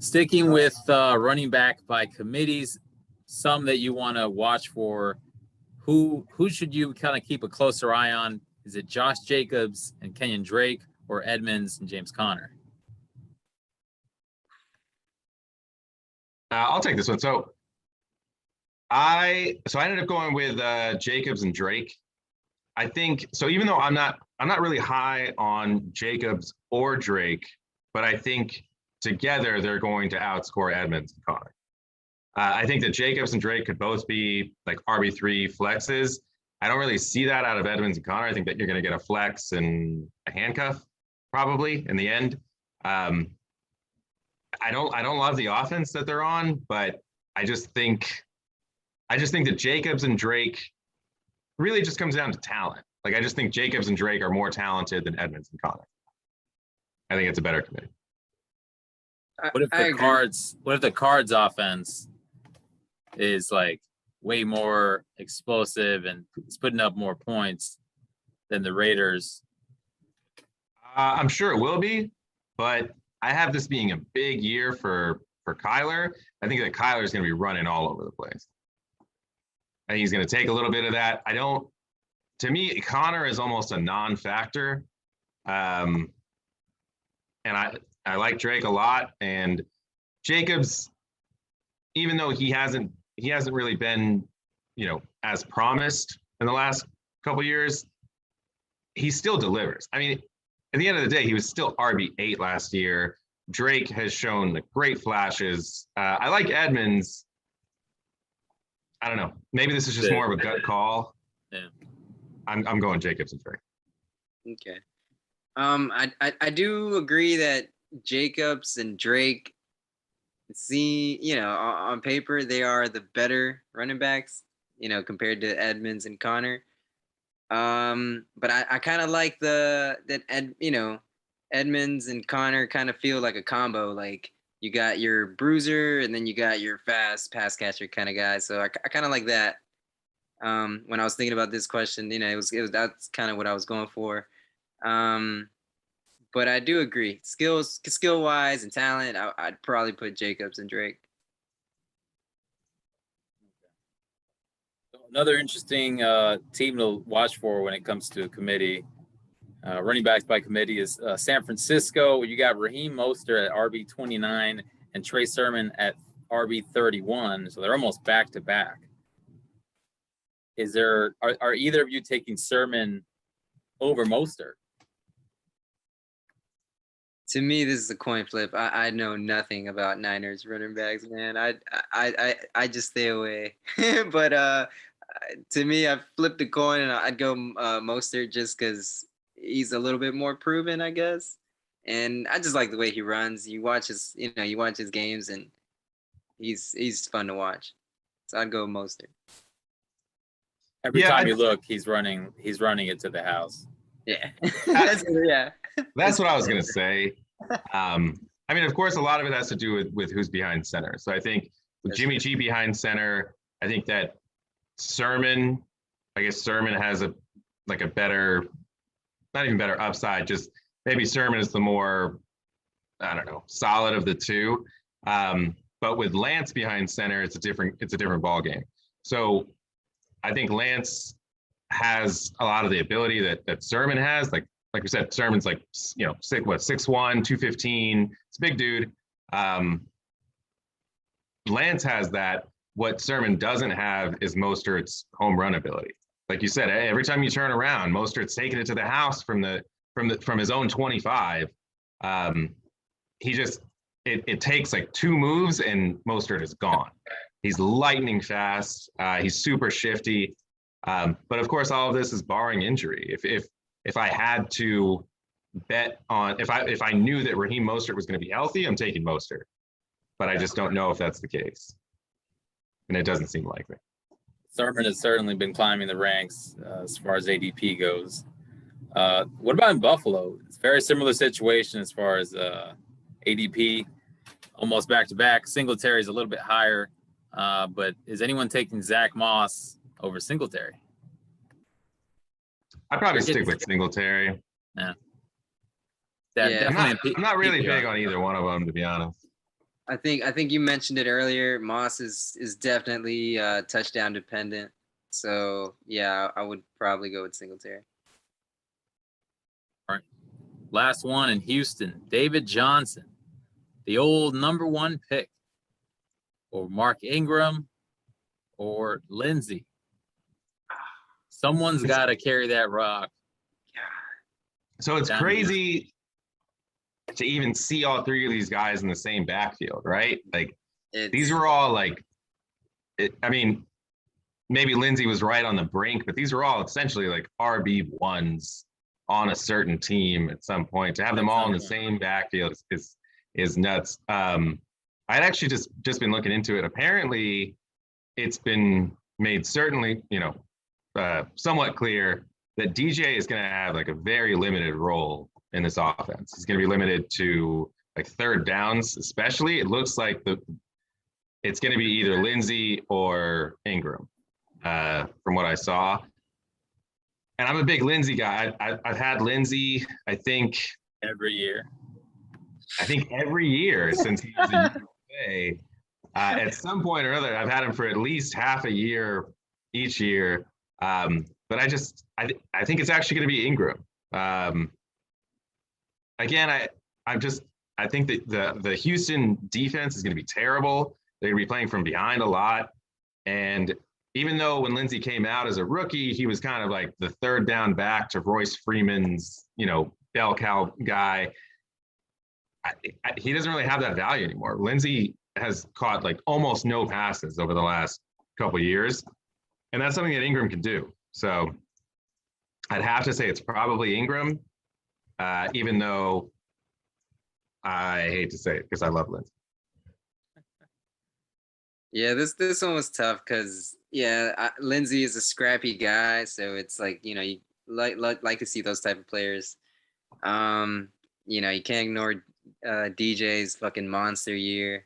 Sticking with running back by committees, some that you want to watch for, who should you kind of keep a closer eye on? Is it Josh Jacobs and Kenyon Drake, or Edmonds and James Conner? I'll take this one. So I ended up going with Jacobs and Drake. I think so. Even though I'm not really high on Jacobs or Drake, but I think together they're going to outscore Edmonds and Conner. I think that Jacobs and Drake could both be like RB3 flexes. I don't really see that out of Edmonds and Conner. I think that you're going to get a flex and a handcuff probably in the end. I don't love the offense that they're on, but I just think that Jacobs and Drake really just comes down to talent. Like, I just think Jacobs and Drake are more talented than Edmonds and Conner. I think it's a better committee. What if the Cards offense is like way more explosive and is putting up more points than the Raiders? I'm sure it will be, but I have this being a big year for Kyler. I think that Kyler is going to be running all over the place. I think he's going to take a little bit of that. To me, Conner is almost a non-factor. And I like Drake a lot. And Jacobs, even though he hasn't really been, as promised in the last couple of years, he still delivers. I mean, at the end of the day, he was still RB8 last year. Drake has shown great flashes. I like Edmonds. I don't know. Maybe this is just more of a gut call. Yeah. I'm going Jacobs and Drake. Okay. I do agree that Jacobs and Drake, on paper, they are the better running backs, compared to Edmonds and Conner. But I kind of like Edmonds and Conner kind of feel like a combo. Like, you got your bruiser and then you got your fast pass catcher kind of guy. So I kind of like that. When I was thinking about this question, that's kind of what I was going for. But I do agree, skill wise and talent, I'd probably put Jacobs and Drake. Another interesting team to watch for when it comes to a committee, running backs by committee, is San Francisco. You got Raheem Mostert at RB29 and Trey Sermon at RB31. So they're almost back to back. Are either of you taking Sermon over Mostert? To me, this is a coin flip. I know nothing about Niners running backs, man. I just stay away. But to me, I flipped the coin and I'd go Mostert just because he's a little bit more proven, I guess. And I just like the way he runs. You watch his games, and he's fun to watch. So I'd go Mostert. Every time you look, he's running it to the house. Yeah. That's what I was going to say. I mean, of course, a lot of it has to do with who's behind center. So I think with Jimmy G behind center, I think that Sermon has a better, not even better upside, just maybe Sermon is the more, I don't know, solid of the two. But with Lance behind center, it's a different ball game. So I think Lance has a lot of the ability that Sermon has. Like we said, Sermon's 6'1", 215. It's a big dude. Lance has that. What Sermon doesn't have is Mostert's home run ability. Like you said, every time you turn around, Mostert's taking it to the house from his own 25. It takes like two moves and Mostert is gone. He's lightning fast. He's super shifty. But of course, all of this is barring injury. If I had to bet on, if I knew that Raheem Mostert was going to be healthy, I'm taking Mostert. But I just don't know if that's the case, and it doesn't seem likely. Sermon has certainly been climbing the ranks as far as ADP goes. What about in Buffalo? It's a very similar situation as far as ADP, almost back-to-back. Singletary is a little bit higher, but is anyone taking Zach Moss over Singletary? I'd probably stick with Singletary. Yeah. I'm not really big on either one of them, to be honest. I think you mentioned it earlier. Moss is definitely touchdown dependent. So yeah, I would probably go with Singletary. All right. Last one in Houston, David Johnson, the old number 1 pick, or Mark Ingram, or Lindsey. Someone's got to carry that rock. So it's Down the crazy to even see all 3 of these guys in the same backfield, right? Like these were all like, I mean, maybe Lindsey was right on the brink, but these were all essentially like RB1s on a certain team at some point. To have them all in the same backfield is nuts. I'd actually just been looking into it. Apparently, it's been made certainly, somewhat clear that DJ is going to have like a very limited role in this offense. He's going to be limited to like third downs, especially. It looks like it's going to be either Lindsey or Ingram, from what I saw. And I'm a big Lindsey guy. I've had Lindsey, I think every year since he was a UFA. At some point or other, I've had him for at least half a year each year. But I think it's actually going to be Ingram. Again, I think that the Houston defense is going to be terrible. They're going to be playing from behind a lot. And even though when Lindsey came out as a rookie, he was kind of like the third down back to Royce Freeman's, bell cow guy, he doesn't really have that value anymore. Lindsey has caught like almost no passes over the last couple of years. And that's something that Ingram can do. So I'd have to say it's probably Ingram, even though I hate to say it because I love Lindsey. Yeah, this one was tough because Lindsey is a scrappy guy, so it's like you like to see those type of players. You can't ignore DJ's fucking monster year,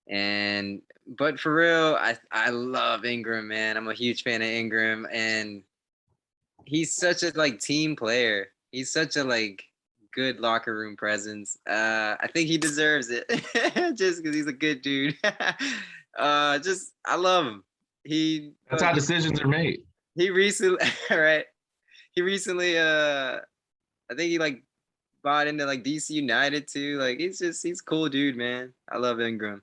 but for real, I love Ingram, man. I'm a huge fan of Ingram, and he's such a like team player. He's such a like good locker room presence. I think he deserves it just because he's a good dude. I love him. That's how decisions are made. He recently, right? He recently, I think he like bought into like DC United too. Like he's a cool dude, man. I love Ingram.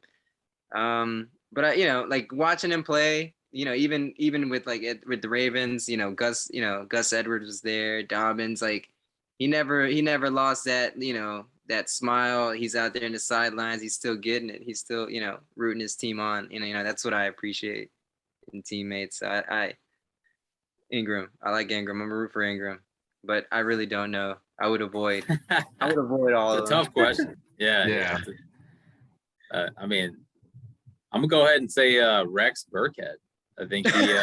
But I, like watching him play, even with like with the Ravens, Gus Edwards was there, Dobbins, like he never lost that, that smile. He's out there in the sidelines. He's still getting it. He's still, rooting his team on. That's what I appreciate in teammates. Ingram. I like Ingram. I'm a root for Ingram, but I really don't know. I would avoid all of them. It's a tough question. Yeah. I mean, I'm gonna go ahead and say Rex Burkhead. I think he.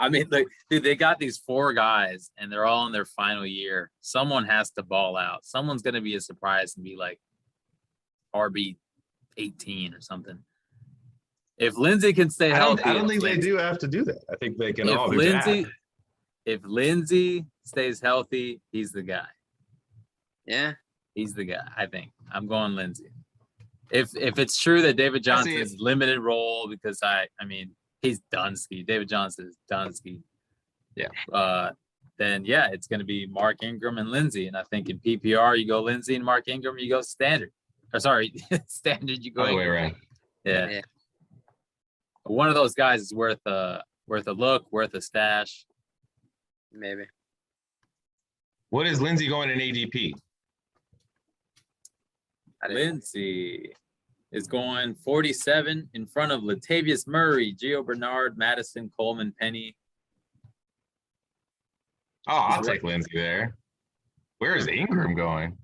I mean, dude, they got these 4 guys, and they're all in their final year. Someone has to ball out. Someone's gonna be a surprise and be like RB 18 or something. If Lindsey can stay healthy, I don't think they do have to do that. I think they can all be bad. If Lindsey stays healthy, he's the guy. Yeah, he's the guy. I think I'm going Lindsey. If it's true that David Johnson's limited role, because I mean he's Dunsky. David Johnson is Dunsky. Yeah. Then it's going to be Mark Ingram and Lindsey. And I think in PPR you go Lindsey and Mark Ingram. You go standard. Or sorry, standard. You go all the way around. Yeah. One of those guys is worth a look, worth a stash. Maybe. What is Lindsey going in ADP? Lindsey is going 47 in front of Latavius Murray, Gio Bernard, Madison, Coleman, Penny. Oh, I'll take Lindsey there. Where is Ingram going?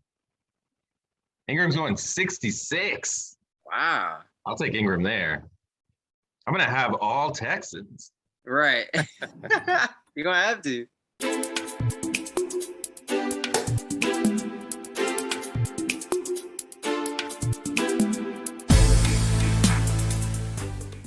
Ingram's going 66. Wow. I'll take Ingram there. I'm going to have all Texans. Right. You're going to have to.